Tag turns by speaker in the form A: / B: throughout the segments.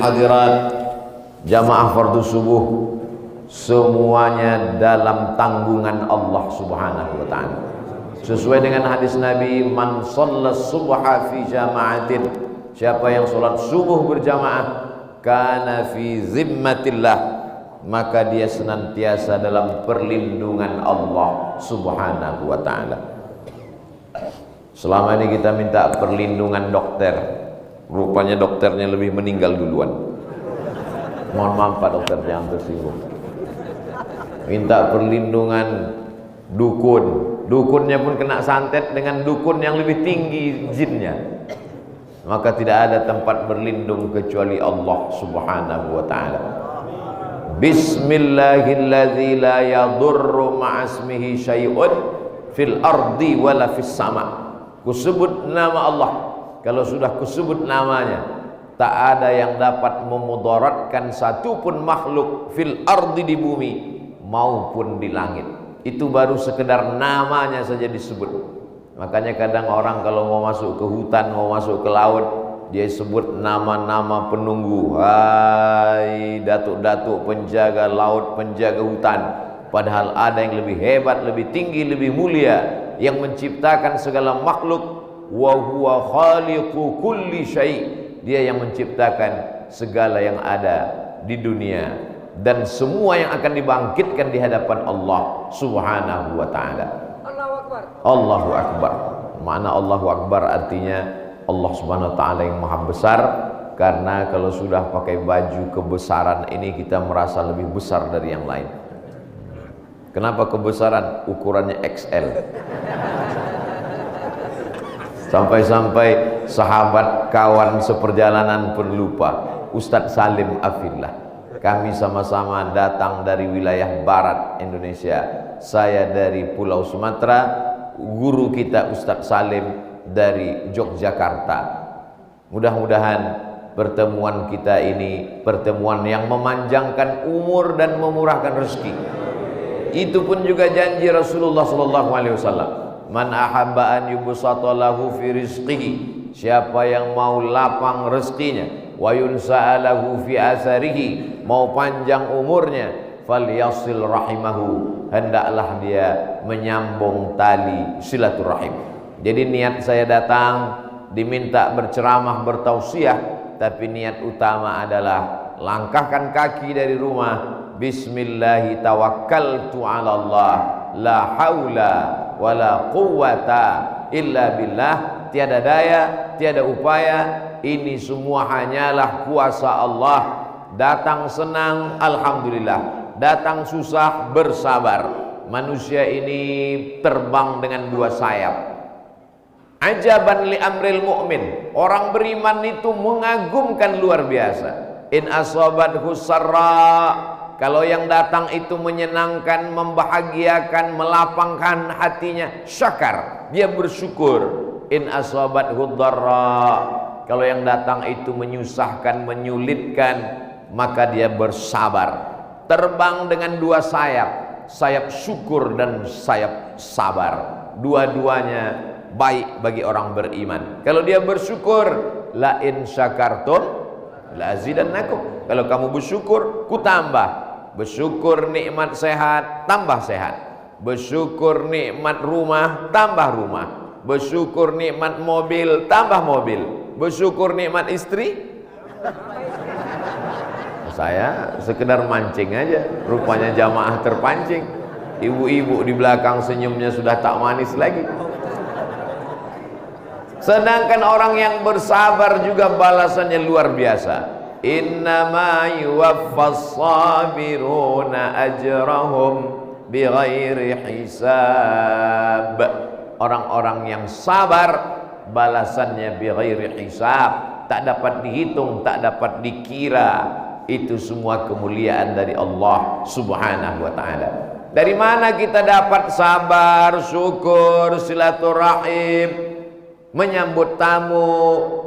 A: hadirat, jamaah fardu subuh semuanya dalam tanggungan Allah Subhanahu wa taala. Sesuai dengan hadis Nabi, man shallas subha fi jama'atin, siapa yang salat subuh berjamaah, kana fi zimmatillah, maka dia senantiasa dalam perlindungan Allah Subhanahu wa taala. Selama ini kita minta perlindungan dokter, rupanya dokternya lebih meninggal duluan. Mohon maaf Pak Dokter, jangan tersinggung. Minta perlindungan dukun, dukunnya pun kena santet dengan dukun yang lebih tinggi jinnya. Maka tidak ada tempat berlindung kecuali Allah Subhanahu wa taala. Bismillahilladzi la yadurru ma'asmihi syai'un fil ardi wala fis sama. Kusebut nama Allah, kalau sudah kusebut namanya, tak ada yang dapat memudaratkan satupun makhluk fil ardi, di bumi maupun di langit. Itu baru sekedar namanya saja disebut. Makanya kadang orang kalau mau masuk ke hutan, mau masuk ke laut, dia sebut nama-nama penunggu. Hai datuk-datuk penjaga laut, penjaga hutan. Padahal ada yang lebih hebat, lebih tinggi, lebih mulia, yang menciptakan segala makhluk. Wa huwa khaliqu kulli syai', dia yang menciptakan segala yang ada di dunia dan semua yang akan dibangkitkan di hadapan Allah Subhanahu wa taala.
B: Allahu Akbar.
A: Allahu Akbar. Makna Allahu Akbar artinya Allah Subhanahu wa taala yang maha besar. Karena kalau sudah pakai baju kebesaran ini, kita merasa lebih besar dari yang lain. Kenapa kebesaran? Ukurannya XL. Sampai-sampai sahabat kawan seperjalanan pun lupa. Ustadz Salim Afillah, kami sama-sama datang dari wilayah barat Indonesia. Saya dari Pulau Sumatera, guru kita Ustadz Salim dari Yogyakarta. Mudah-mudahan pertemuan kita ini pertemuan yang memanjangkan umur dan memurahkan rezeki. Itu pun juga janji Rasulullah SAW. Man ahabba an yubsata lahu fi rizqihi, siapa yang mau lapang rezekinya, wa yunsa'alahu fi asarihi, mau panjang umurnya, falyasil rahimahu, hendaklah dia menyambung tali silaturahim. Jadi niat saya datang diminta berceramah, bertausiah, tapi niat utama adalah langkahkan kaki dari rumah. Bismillahi tawakkaltu ala Allah, la haula wala quwwata illa billah. Tiada daya, tiada upaya, ini semua hanyalah kuasa Allah. Datang senang, alhamdulillah. Datang susah, bersabar. Manusia ini terbang dengan dua sayap. Ajaban li amril mu'min, orang beriman itu mengagumkan luar biasa. In asabathu sarra, kalau yang datang itu menyenangkan, membahagiakan, melapangkan hatinya, syakar, dia bersyukur. In asabathu dharra, kalau yang datang itu menyusahkan, menyulitkan, maka dia bersabar. Terbang dengan dua sayap, sayap syukur dan sayap sabar. Dua-duanya baik bagi orang beriman. Kalau dia bersyukur, la in syakartum la azidannakum, kalau kamu bersyukur, ku tambah. Bersyukur nikmat sehat, tambah sehat. Bersyukur nikmat rumah, tambah rumah. Bersyukur nikmat mobil, tambah mobil. Bersyukur nikmat istri. Saya sekedar mancing aja, rupanya jamaah terpancing. Ibu-ibu di belakang senyumnya sudah tak manis lagi. Sedangkan orang yang bersabar juga balasannya luar biasa. Innama yuwaffas sabiruna ajrahum bighairi hisab. Orang-orang yang sabar balasannya bighairi hisab, tak dapat dihitung, tak dapat dikira. Itu semua kemuliaan dari Allah Subhanahu wa taala. Dari mana kita dapat sabar, syukur, silaturahim, menyambut tamu,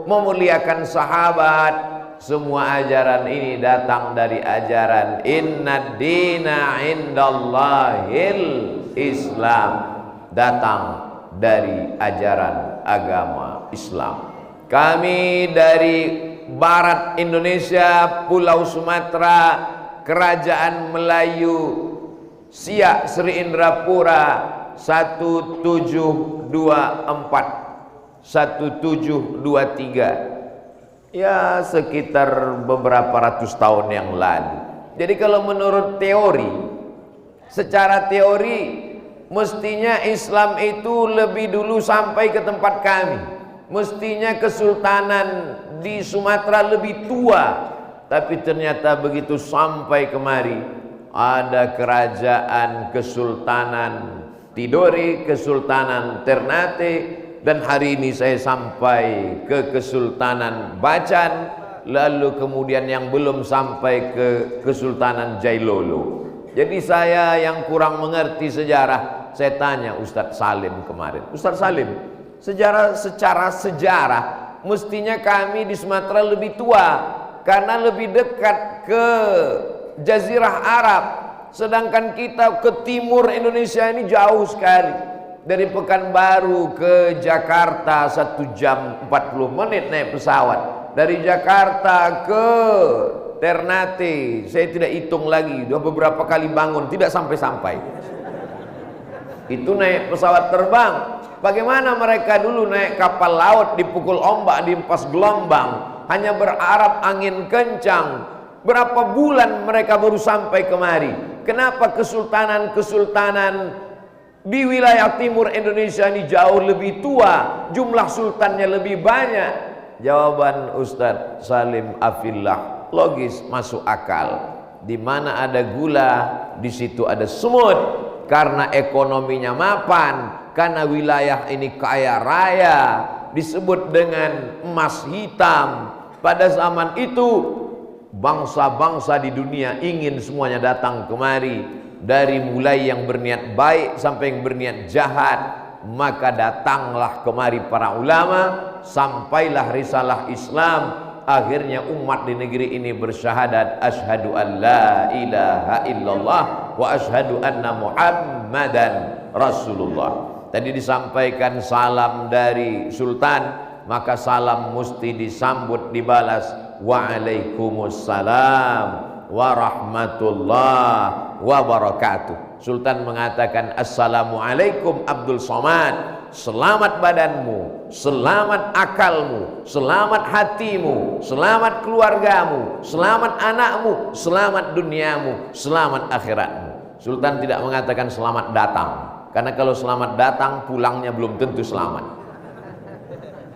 A: memuliakan sahabat? Semua ajaran ini datang dari ajaran Inna dina indallahil Islam, datang dari ajaran agama Islam. Kami dari barat Indonesia, Pulau Sumatera, Kerajaan Melayu, Siak Sri Indrapura 1724 1723, ya sekitar beberapa ratus tahun yang lalu. Jadi kalau menurut teori, secara teori mestinya Islam itu lebih dulu sampai ke tempat kami. Mestinya kesultanan di Sumatera lebih tua. Tapi ternyata begitu sampai kemari, ada kerajaan Kesultanan Tidore, Kesultanan Ternate, dan hari ini saya sampai ke Kesultanan Bacan, lalu kemudian yang belum sampai ke Kesultanan Jailolo. Jadi saya yang kurang mengerti sejarah, saya tanya Ustadz Salim kemarin, Ustadz Salim, secara sejarah mestinya kami di Sumatera lebih tua karena lebih dekat ke Jazirah Arab, sedangkan kita ke timur Indonesia ini jauh sekali. Dari Pekanbaru ke Jakarta 1 jam 40 menit naik pesawat. Dari Jakarta ke Ternate saya tidak hitung lagi, udah beberapa kali bangun tidak sampai-sampai. Itu naik pesawat terbang. Bagaimana mereka dulu naik kapal laut, dipukul ombak, diempas gelombang, hanya berharap angin kencang. Berapa bulan mereka baru sampai kemari? Kenapa kesultanan-kesultanan di wilayah timur Indonesia ini jauh lebih tua, jumlah sultannya lebih banyak? Jawaban Ustadz Salim Afillah logis, masuk akal. Di mana ada gula, di situ ada semut. Karena ekonominya mapan, karena wilayah ini kaya raya, disebut dengan emas hitam. Pada zaman itu bangsa-bangsa di dunia ingin semuanya datang kemari, dari mulai yang berniat baik sampai yang berniat jahat. Maka datanglah kemari para ulama, sampailah risalah Islam. Akhirnya umat di negeri ini bersyahadat asyhadu an la ilaha illallah wa asyhadu anna muhammadan rasulullah. Tadi disampaikan salam dari sultan, maka salam mesti disambut dibalas waalaikumsalam warahmatullah wabarakatuh. Sultan mengatakan assalamualaikum Abdul Somad, selamat badanmu, selamat akalmu, selamat hatimu, selamat keluargamu, selamat anakmu, selamat duniamu, selamat akhiratmu. Sultan tidak mengatakan selamat datang, karena kalau selamat datang pulangnya belum tentu selamat.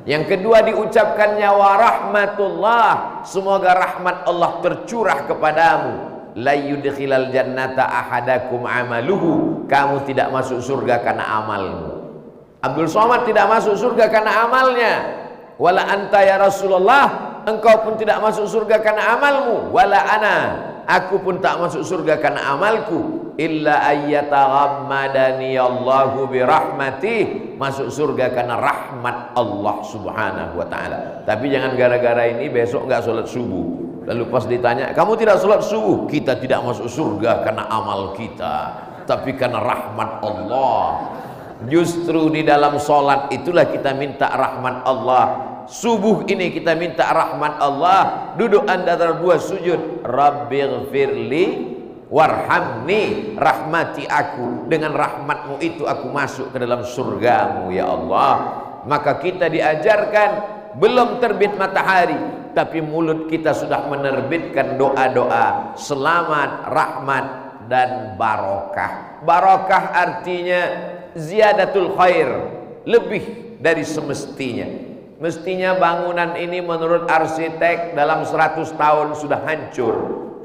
A: Yang kedua diucapkannya warahmatullah, semoga rahmat Allah tercurah kepadamu. La yudkhilal jannata ahadakum amaluhu, kamu tidak masuk surga karena amalmu. Abdul Somad tidak masuk surga karena amalnya. Wala anta ya Rasulullah, engkau pun tidak masuk surga karena amalmu. Wala ana, aku pun tak masuk surga karena amalku. Illa ayyataghammadani Allahu birahmatih, masuk surga karena rahmat Allah subhanahu wa ta'ala. Tapi jangan gara-gara ini besok nggak sholat subuh. Lalu pas ditanya, kamu tidak sholat subuh? Kita tidak masuk surga karena amal kita, tapi karena rahmat Allah. Justru di dalam sholat itulah kita minta rahmat Allah. Subuh ini kita minta rahmat Allah. Duduk antara dua sujud, Rabbighfirli warhamni, rahmati aku, dengan rahmatmu itu aku masuk ke dalam surgamu ya Allah. Maka kita diajarkan, belum terbit matahari tapi mulut kita sudah menerbitkan doa-doa selamat, rahmat, dan barokah. Barokah artinya ziyadatul khair, lebih dari semestinya. Mestinya bangunan ini menurut arsitek dalam 100 tahun sudah hancur,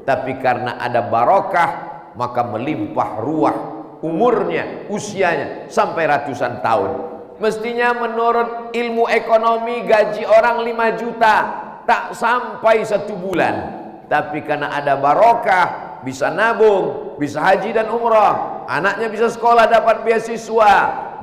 A: tapi karena ada barokah maka melimpah ruah umurnya, usianya sampai ratusan tahun. Mestinya menurut ilmu ekonomi gaji orang 5 juta tak sampai 1 bulan, tapi karena ada barokah bisa nabung, bisa haji dan umrah, anaknya bisa sekolah dapat beasiswa,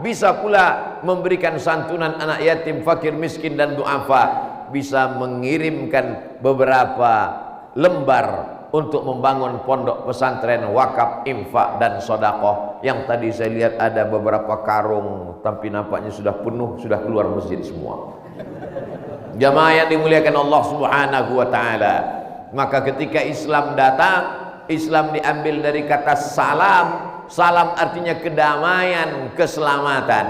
A: bisa pula memberikan santunan anak yatim, fakir, miskin, dan duafa, bisa mengirimkan beberapa lembar untuk membangun pondok pesantren, wakaf, infak, dan sodakoh. Yang tadi saya lihat ada beberapa karung, tapi nampaknya sudah penuh, sudah keluar masjid semua. Jamaah yang dimuliakan Allah Subhanahu wa taala, maka ketika Islam datang, Islam diambil dari kata salam. Salam artinya kedamaian, keselamatan.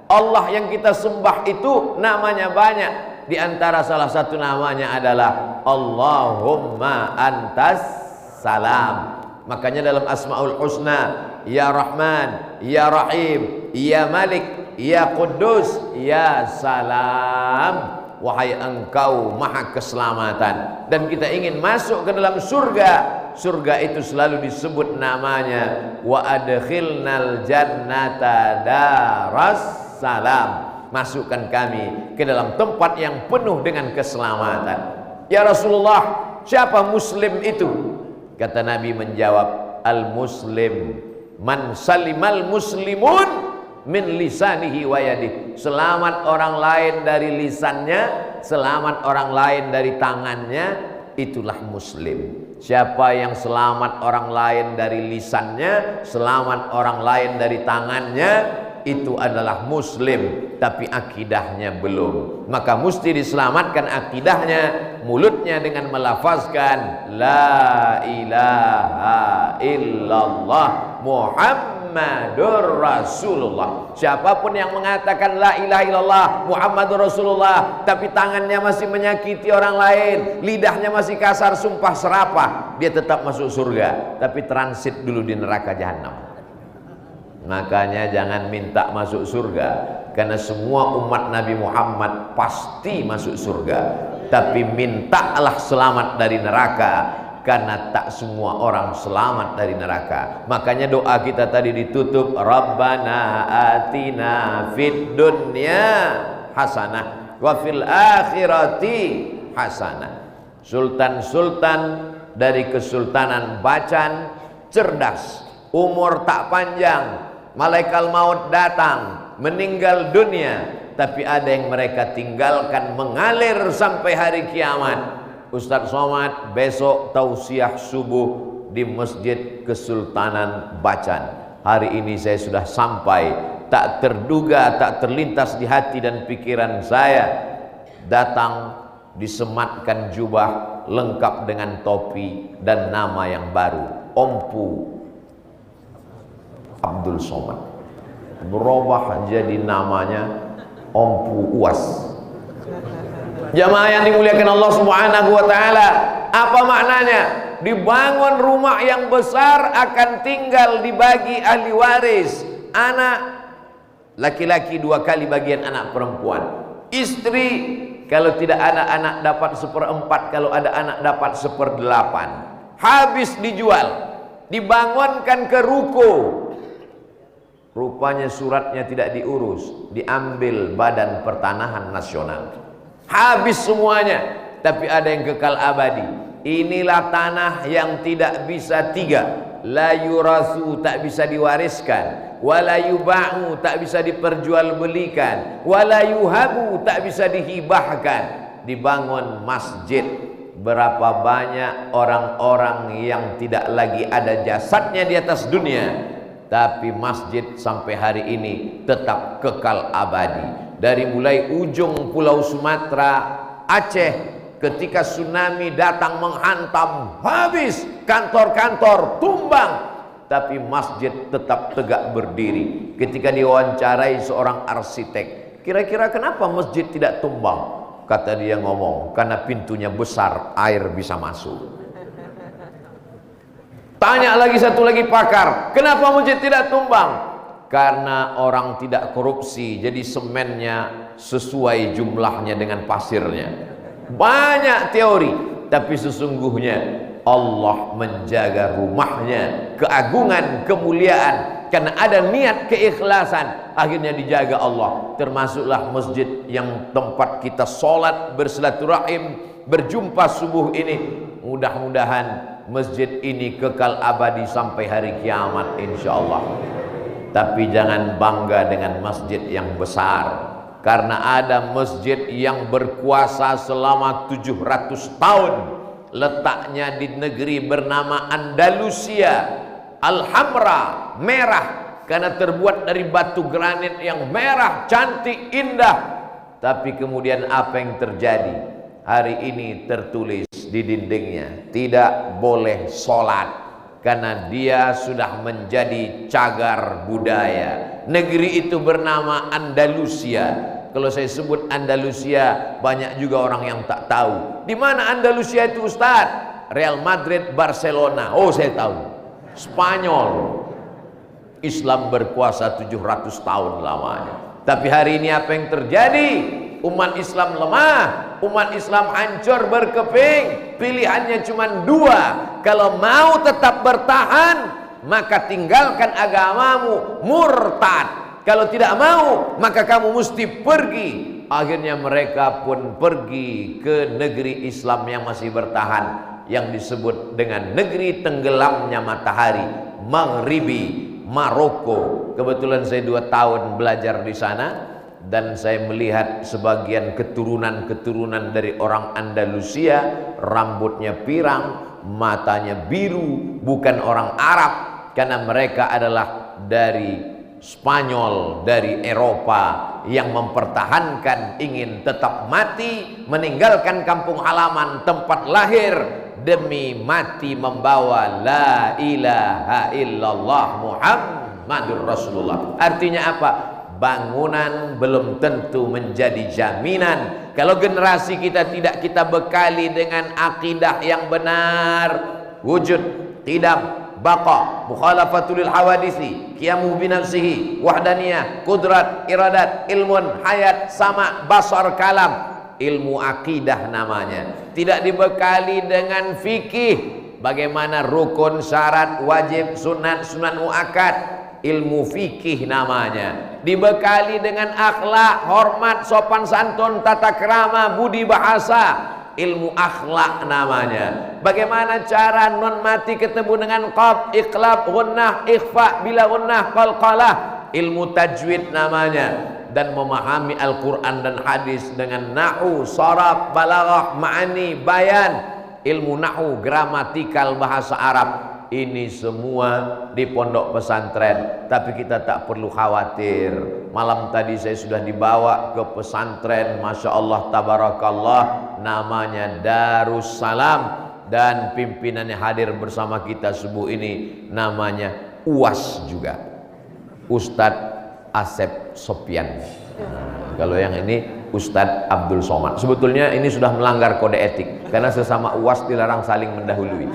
A: Allah yang kita sembah itu namanya banyak. Di antara salah satu namanya adalah Allahumma antas salam. Makanya dalam Asmaul Husna, Ya Rahman, Ya Rahim, Ya Malik, Ya Quddus, Ya Salam. Wahai engkau maha keselamatan. Dan kita ingin masuk ke dalam surga. Surga itu selalu disebut namanya, wa adkhilnal jannata daras salam. Masukkan kami ke dalam tempat yang penuh dengan keselamatan. Ya Rasulullah, siapa muslim itu? Kata Nabi menjawab, al muslim man salimal muslimun min lisanihi wa yadihi. Selamat orang lain dari lisannya, selamat orang lain dari tangannya, itulah muslim. Siapa yang selamat orang lain dari lisannya, selamat orang lain dari tangannya, itu adalah muslim, tapi akidahnya belum. Maka mesti diselamatkan akidahnya, mulutnya dengan melafazkan la ilaha illallah Muhammadur Rasulullah. Siapapun yang mengatakan la ilaha illallah Muhammadur Rasulullah, tapi tangannya masih menyakiti orang lain, lidahnya masih kasar, sumpah serapah, dia tetap masuk surga, tapi transit dulu di neraka jahanam. Makanya jangan minta masuk surga, karena semua umat Nabi Muhammad pasti masuk surga. Tapi mintalah selamat dari neraka, karena tak semua orang selamat dari neraka. Makanya doa kita tadi ditutup, Rabbana atina fid dunya hasanah wa fil akhirati hasanah. Sultan-sultan dari Kesultanan Bacan cerdas, umur tak panjang, malaikat maut datang, meninggal dunia, tapi ada yang mereka tinggalkan mengalir sampai hari kiamat. Ustadz Somad besok tausiah subuh di Masjid Kesultanan Bacan. Hari ini saya sudah sampai, tak terduga, tak terlintas di hati dan pikiran saya, datang disematkan jubah lengkap dengan topi dan nama yang baru, Ompu Abdul Somad, berubah jadi namanya Ompu Uas. Jamaah yang dimuliakan Allah Subhanahu wa taala, apa maknanya? Dibangun rumah yang besar akan tinggal dibagi ahli waris, anak laki-laki 2 kali bagian anak perempuan, istri kalau tidak ada anak dapat 1/4, kalau ada anak dapat 1/8. Habis dijual, dibangunkan ke ruko. Rupanya suratnya tidak diurus, diambil Badan Pertanahan Nasional. Habis semuanya, tapi ada yang kekal abadi. Inilah tanah yang tidak bisa 3, la yurasu, tak bisa diwariskan, wala yuba'u, tak bisa diperjualbelikan, wala yuhabu, tak bisa dihibahkan. Dibangun masjid. Berapa banyak orang-orang yang tidak lagi ada jasadnya di atas dunia, tapi masjid sampai hari ini tetap kekal abadi. Dari mulai ujung Pulau Sumatera, Aceh, ketika tsunami datang menghantam, habis kantor-kantor tumbang, tapi masjid tetap tegak berdiri. Ketika diwawancarai seorang arsitek, kira-kira kenapa masjid tidak tumbang? Kata dia ngomong, karena pintunya besar, air bisa masuk. Tanya lagi satu lagi pakar, kenapa masjid tidak tumbang? Karena orang tidak korupsi, jadi semennya sesuai jumlahnya dengan pasirnya. Banyak teori, tapi sesungguhnya Allah menjaga rumahnya, keagungan, kemuliaan, karena ada niat keikhlasan, akhirnya dijaga Allah. Termasuklah masjid yang tempat kita sholat, bersilaturahim, berjumpa subuh ini. Mudah-mudahan masjid ini kekal abadi sampai hari kiamat insyaallah. Tapi jangan bangga dengan masjid yang besar, karena ada masjid yang berkuasa selama 700 tahun. Letaknya di negeri bernama Andalusia, Al-Hamra, merah, karena terbuat dari batu granit yang merah, cantik, indah. Tapi kemudian apa yang terjadi? Hari ini tertulis di dindingnya, tidak boleh sholat karena dia sudah menjadi cagar budaya. Negeri itu bernama Andalusia. Kalau saya sebut Andalusia, banyak juga orang yang tak tahu. Di mana Andalusia itu, Ustaz? Real Madrid, Barcelona. Oh, saya tahu. Spanyol. Islam berkuasa 700 tahun lamanya. Tapi hari ini apa yang terjadi? Umat Islam lemah, umat Islam hancur berkeping. Pilihannya cuma dua. Kalau mau tetap bertahan, maka tinggalkan agamamu, murtad. Kalau tidak mau, maka kamu mesti pergi. Akhirnya mereka pun pergi ke negeri Islam yang masih bertahan, yang disebut dengan negeri tenggelamnya matahari, Maghribi, Maroko. Kebetulan saya 2 tahun belajar di sana, dan saya melihat sebagian keturunan-keturunan dari orang Andalusia, rambutnya pirang, matanya biru, bukan orang Arab, karena mereka adalah dari Spanyol, dari Eropa, yang mempertahankan ingin tetap mati, meninggalkan kampung halaman tempat lahir demi mati membawa la ilaha illallah Muhammadur Rasulullah. Artinya apa? Bangunan belum tentu menjadi jaminan kalau generasi kita tidak kita bekali dengan akidah yang benar. Wujud, qidam, baqa, mukhalafatul hawadisi, qiyamu binafsihi, wahdaniyah, kudrat, iradat, ilmun, hayat, sama, basar, kalam. Ilmu akidah namanya. Tidak dibekali dengan fikih, bagaimana rukun, syarat, wajib, sunat, sunat muakkad. Ilmu fikih namanya. Dibekali dengan akhlak, hormat, sopan santun, tata krama, budi bahasa. Ilmu akhlak namanya. Bagaimana cara non mati ketemu dengan qaf, iqlab, gunnah, ikhfa, bila gunnah, qalqalah. Ilmu tajwid namanya. Dan memahami Al-Quran dan hadis dengan nahu, saraf, balaghah, ma'ani, bayan. Ilmu nahu, gramatikal bahasa Arab. Ini semua di pondok pesantren. Tapi kita tak perlu khawatir. Malam tadi saya sudah dibawa ke pesantren, Masya Allah, tabarakallah, namanya Darussalam. Dan pimpinannya hadir bersama kita subuh ini, namanya UAS juga, Ustadz Asep Sopyan. Kalau yang ini Ustadz Abdul Somad. Sebetulnya ini sudah melanggar kode etik, karena sesama UAS dilarang saling mendahului.